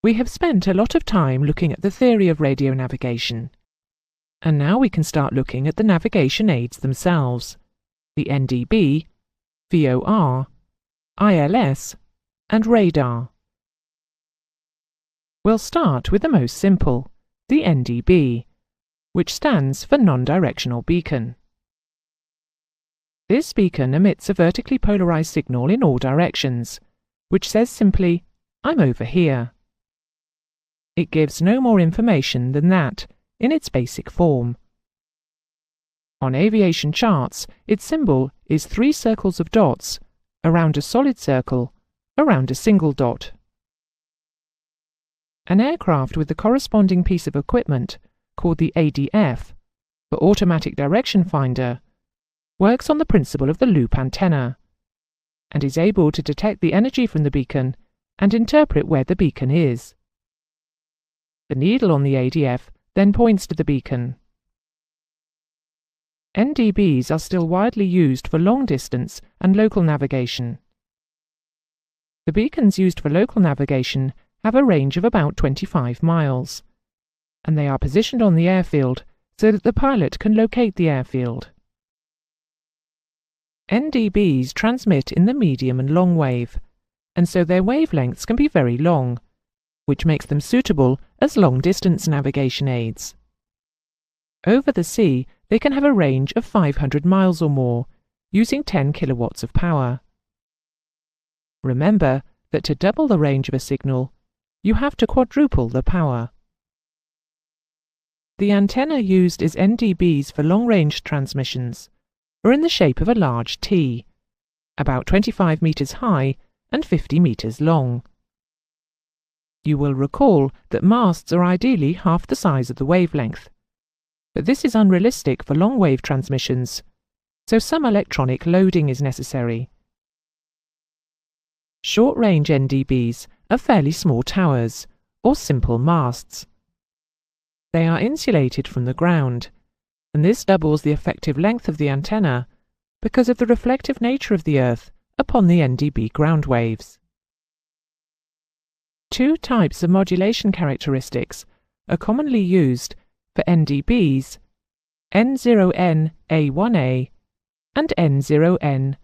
We have spent a lot of time looking at the theory of radio navigation, and now we can start looking at the navigation aids themselves, the NDB, VOR, ILS, and radar. We'll start with the most simple, the NDB, which stands for non-directional beacon. This beacon emits a vertically polarized signal in all directions, which says simply, "I'm over here." It gives no more information than that in its basic form. On aviation charts, its symbol is 3 circles of dots around a solid circle around a single dot. An aircraft with the corresponding piece of equipment, called the ADF, for Automatic Direction Finder, works on the principle of the loop antenna, and is able to detect the energy from the beacon and interpret where the beacon is. The needle on the ADF then points to the beacon. NDBs are still widely used for long-distance and local navigation. The beacons used for local navigation have a range of about 25 miles, and they are positioned on the airfield so that the pilot can locate the airfield. NDBs transmit in the medium and long wave, and so their wavelengths can be very long, which makes them suitable as long-distance navigation aids. Over the sea, they can have a range of 500 miles or more, using 10 kilowatts of power. Remember that to double the range of a signal, you have to quadruple the power. The antenna used as NDBs for long-range transmissions are in the shape of a large T, about 25 meters high and 50 meters long. You will recall that masts are ideally half the size of the wavelength, but this is unrealistic for long-wave transmissions, so some electronic loading is necessary. Short-range NDBs are fairly small towers, or simple masts. They are insulated from the ground, and this doubles the effective length of the antenna because of the reflective nature of the Earth upon the NDB ground waves. 2 types of modulation characteristics are commonly used for NDBs, N0N-A1A and N0N-A2A.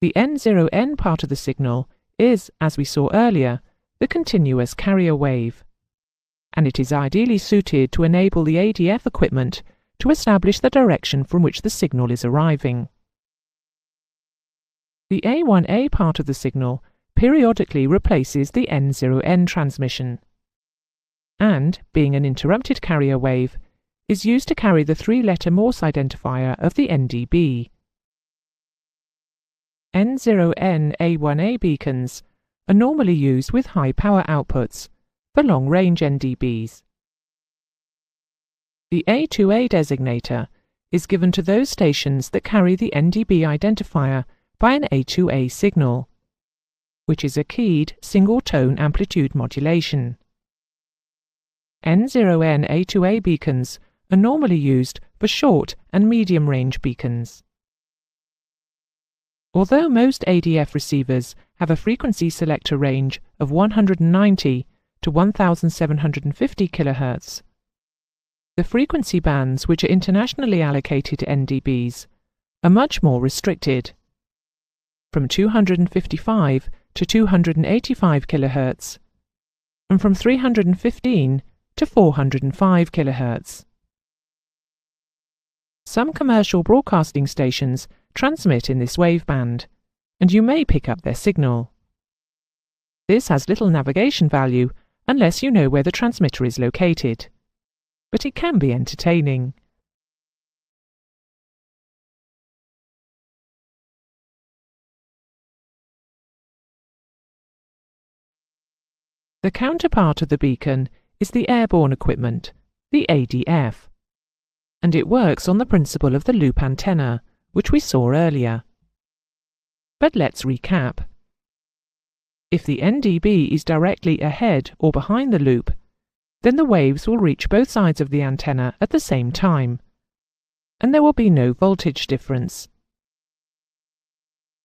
The N0N part of the signal is, as we saw earlier, the continuous carrier wave, and it is ideally suited to enable the ADF equipment to establish the direction from which the signal is arriving. The A1A part of the signal periodically replaces the N0N transmission, and, being an interrupted carrier wave, is used to carry the 3-letter Morse identifier of the NDB. N0N-A1A beacons are normally used with high power outputs for long-range NDBs. The A2A designator is given to those stations that carry the NDB identifier by an A2A signal, which is a keyed single-tone amplitude modulation. N0N-A2A beacons are normally used for short and medium-range beacons. Although most ADF receivers have a frequency selector range of 190 to 1750 kHz, the frequency bands which are internationally allocated to NDBs are much more restricted, from 255 to 285 kHz, and from 315 to 405 kHz. Some commercial broadcasting stations transmit in this waveband, and you may pick up their signal. This has little navigation value unless you know where the transmitter is located, but it can be entertaining. The counterpart of the beacon is the airborne equipment, the ADF, and it works on the principle of the loop antenna, which we saw earlier. But let's recap. If the NDB is directly ahead or behind the loop, then the waves will reach both sides of the antenna at the same time, and there will be no voltage difference.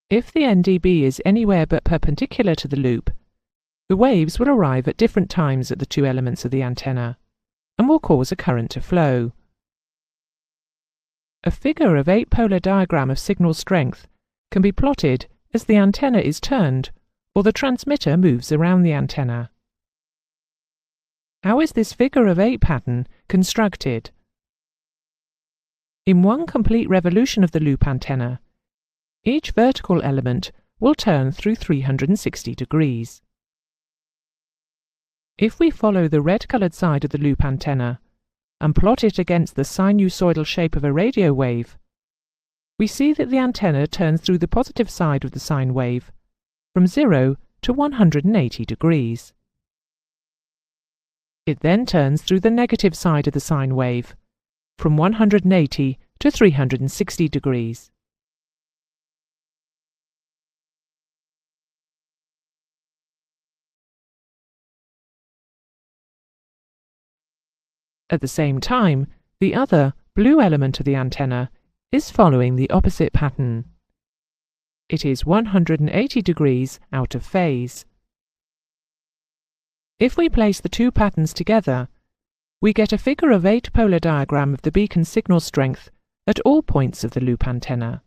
If the NDB is anywhere but perpendicular to the loop, the waves will arrive at different times at the two elements of the antenna and will cause a current to flow. A figure of 8 polar diagram of signal strength can be plotted as the antenna is turned or the transmitter moves around the antenna. How is this figure of 8 pattern constructed? In one complete revolution of the loop antenna, each vertical element will turn through 360 degrees. If we follow the red-coloured side of the loop antenna and plot it against the sinusoidal shape of a radio wave, we see that the antenna turns through the positive side of the sine wave from 0 to 180 degrees. It then turns through the negative side of the sine wave from 180 to 360 degrees. At the same time, the other, blue element of the antenna is following the opposite pattern. It is 180 degrees out of phase. If we place the two patterns together, we get a figure of 8 polar diagram of the beacon signal strength at all points of the loop antenna.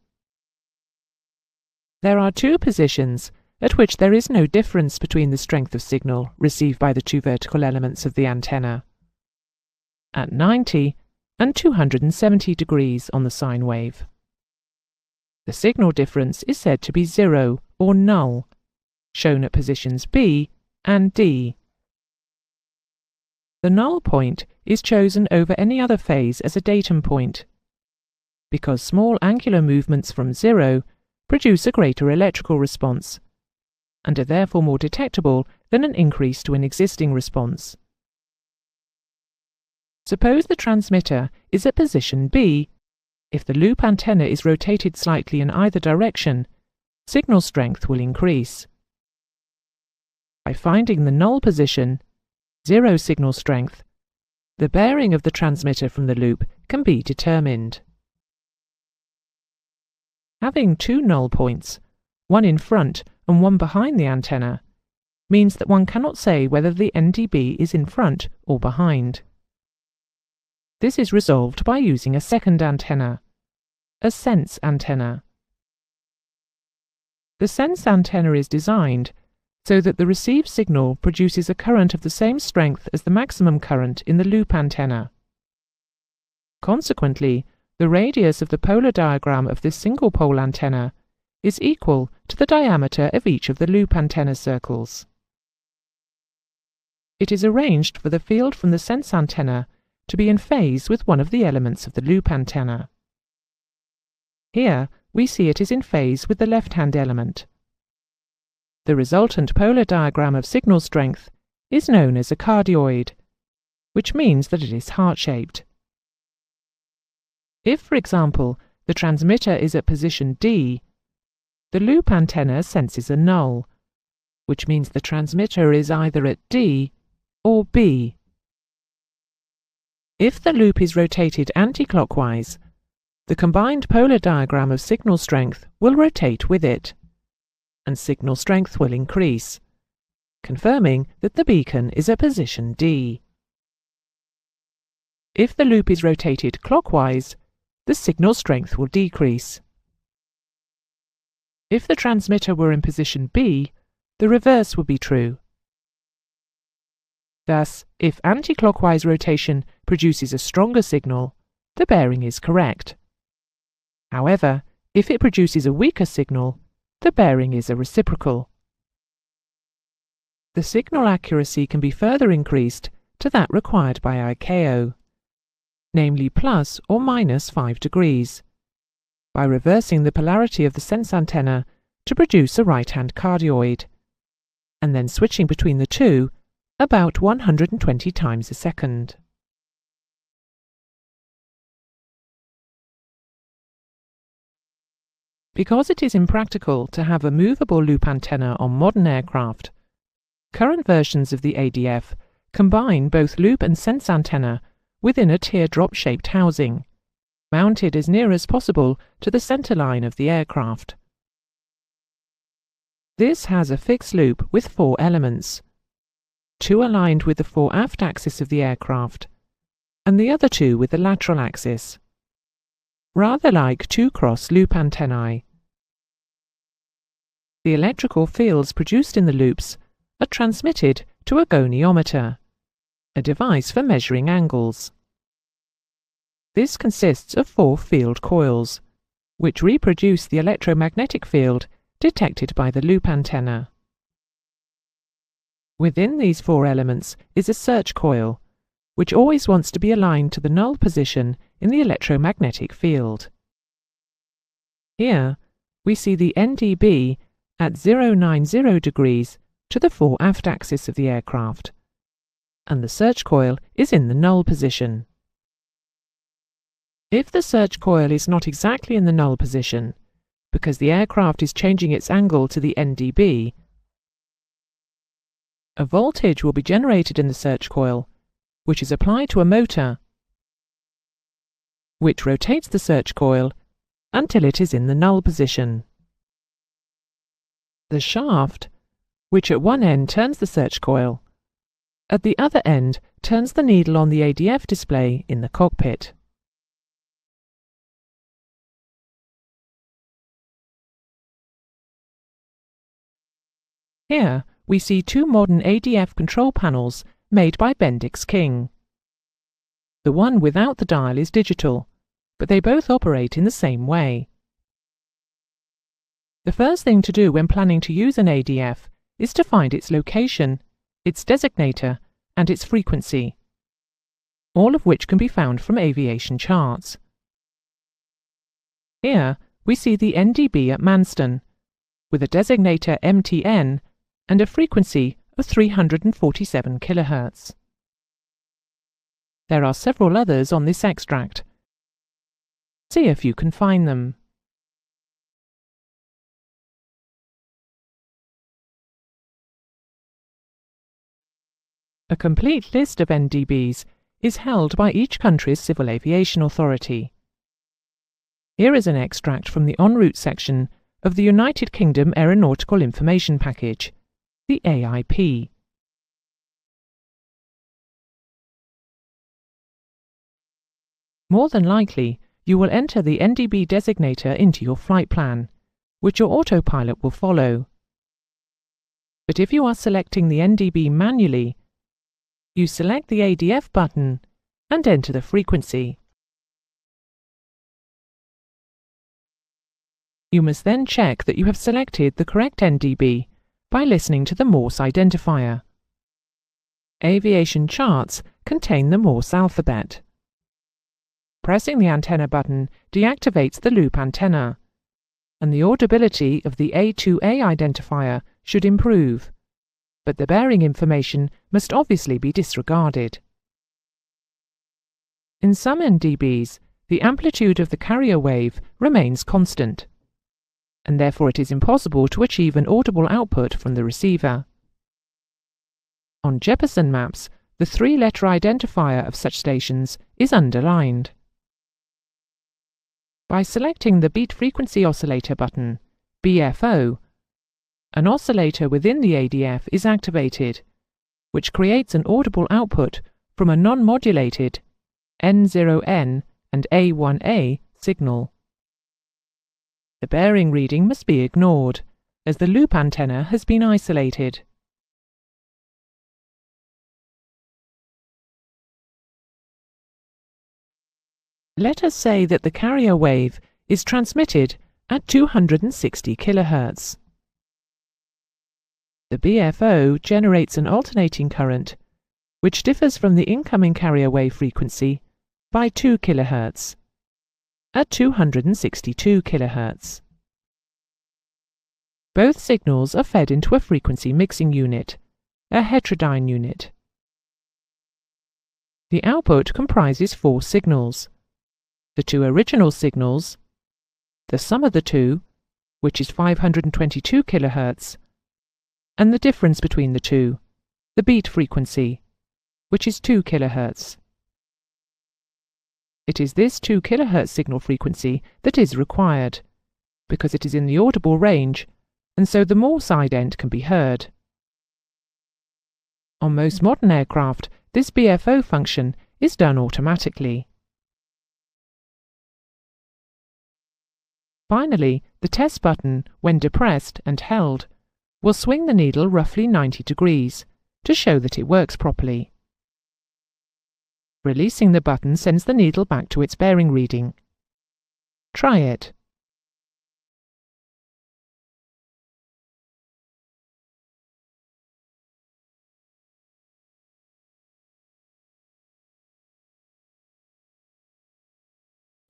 There are two positions at which there is no difference between the strength of signal received by the two vertical elements of the antenna, at 90 and 270 degrees on the sine wave. The signal difference is said to be zero or null, shown at positions B and D. The null point is chosen over any other phase as a datum point, because small angular movements from zero produce a greater electrical response, and are therefore more detectable than an increase to an existing response. Suppose the transmitter is at position B. If the loop antenna is rotated slightly in either direction, signal strength will increase. By finding the null position, zero signal strength, the bearing of the transmitter from the loop can be determined. Having two null points, one in front and one behind the antenna, means that one cannot say whether the NDB is in front or behind. This is resolved by using a second antenna, a sense antenna. The sense antenna is designed so that the received signal produces a current of the same strength as the maximum current in the loop antenna. Consequently, the radius of the polar diagram of this single-pole antenna is equal to the diameter of each of the loop antenna circles. It is arranged for the field from the sense antenna to be in phase with one of the elements of the loop antenna. Here we see it is in phase with the left-hand element. The resultant polar diagram of signal strength is known as a cardioid, which means that it is heart-shaped. If, for example, the transmitter is at position D, the loop antenna senses a null, which means the transmitter is either at D or B. If the loop is rotated anti-clockwise, the combined polar diagram of signal strength will rotate with it, and signal strength will increase, confirming that the beacon is at position D. If the loop is rotated clockwise, the signal strength will decrease. If the transmitter were in position B, the reverse would be true. Thus, if anti-clockwise rotation produces a stronger signal, the bearing is correct. However, if it produces a weaker signal, the bearing is a reciprocal. The signal accuracy can be further increased to that required by ICAO, namely plus or minus 5 degrees, by reversing the polarity of the sense antenna to produce a right-hand cardioid, and then switching between the two about 120 times a second. Because it is impractical to have a movable loop antenna on modern aircraft, current versions of the ADF combine both loop and sense antenna within a teardrop-shaped housing, mounted as near as possible to the centerline of the aircraft. This has a fixed loop with 4 elements, 2 aligned with the fore-aft axis of the aircraft, and the other 2 with the lateral axis, rather like 2 cross-loop antennae. The electrical fields produced in the loops are transmitted to a goniometer, a device for measuring angles. This consists of 4 field coils, which reproduce the electromagnetic field detected by the loop antenna. Within these 4 elements is a search coil, which always wants to be aligned to the null position in the electromagnetic field. Here we see the NDB at 090 degrees to the fore-aft axis of the aircraft, and the search coil is in the null position. If the search coil is not exactly in the null position, because the aircraft is changing its angle to the NDB, a voltage will be generated in the search coil, which is applied to a motor, which rotates the search coil until it is in the null position. The shaft, which at one end turns the search coil, at the other end turns the needle on the ADF display in the cockpit. Here we see 2 modern ADF control panels made by Bendix King. The one without the dial is digital, but they both operate in the same way. The first thing to do when planning to use an ADF is to find its location, its designator, and its frequency, all of which can be found from aviation charts. Here we see the NDB at Manston, with a designator MTN and a frequency of 347 kHz. There are several others on this extract. See if you can find them. A complete list of NDBs is held by each country's civil aviation authority. Here is an extract from the en route section of the United Kingdom Aeronautical Information Package, the AIP. More than likely, you will enter the NDB designator into your flight plan, which your autopilot will follow. But if you are selecting the NDB manually, you select the ADF button and enter the frequency. You must then check that you have selected the correct NDB by listening to the Morse identifier. Aviation charts contain the Morse alphabet. Pressing the antenna button deactivates the loop antenna, and the audibility of the A2A identifier should improve, but the bearing information must obviously be disregarded. In some NDBs, the amplitude of the carrier wave remains constant, and therefore it is impossible to achieve an audible output from the receiver. On Jeppesen maps, the 3-letter identifier of such stations is underlined. By selecting the Beat Frequency Oscillator button, BFO, an oscillator within the ADF is activated, which creates an audible output from a non-modulated N0N and A1A signal. The bearing reading must be ignored, as the loop antenna has been isolated. Let us say that the carrier wave is transmitted at 260 kHz. The BFO generates an alternating current, which differs from the incoming carrier wave frequency by 2 kHz at 262 kHz. Both signals are fed into a frequency mixing unit, a heterodyne unit. The output comprises 4 signals: the 2 original signals, the sum of the 2, which is 522 kHz, and the difference between the 2, the beat frequency, which is 2 kHz. It is this 2 kHz signal frequency that is required, because it is in the audible range, and so the Morse ident can be heard. On most modern aircraft, this BFO function is done automatically. Finally, the test button, when depressed and held, will swing the needle roughly 90 degrees to show that it works properly. Releasing the button sends the needle back to its bearing reading. Try it.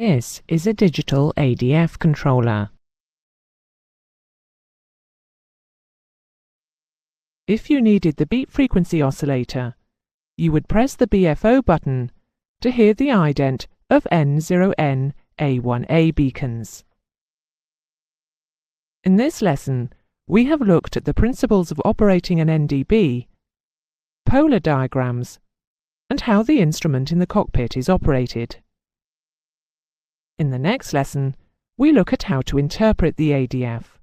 This is a digital ADF controller. If you needed the beat frequency oscillator, you would press the BFO button to hear the ident of N0N A1A beacons. In this lesson, we have looked at the principles of operating an NDB, polar diagrams, and how the instrument in the cockpit is operated. In the next lesson, we look at how to interpret the ADF.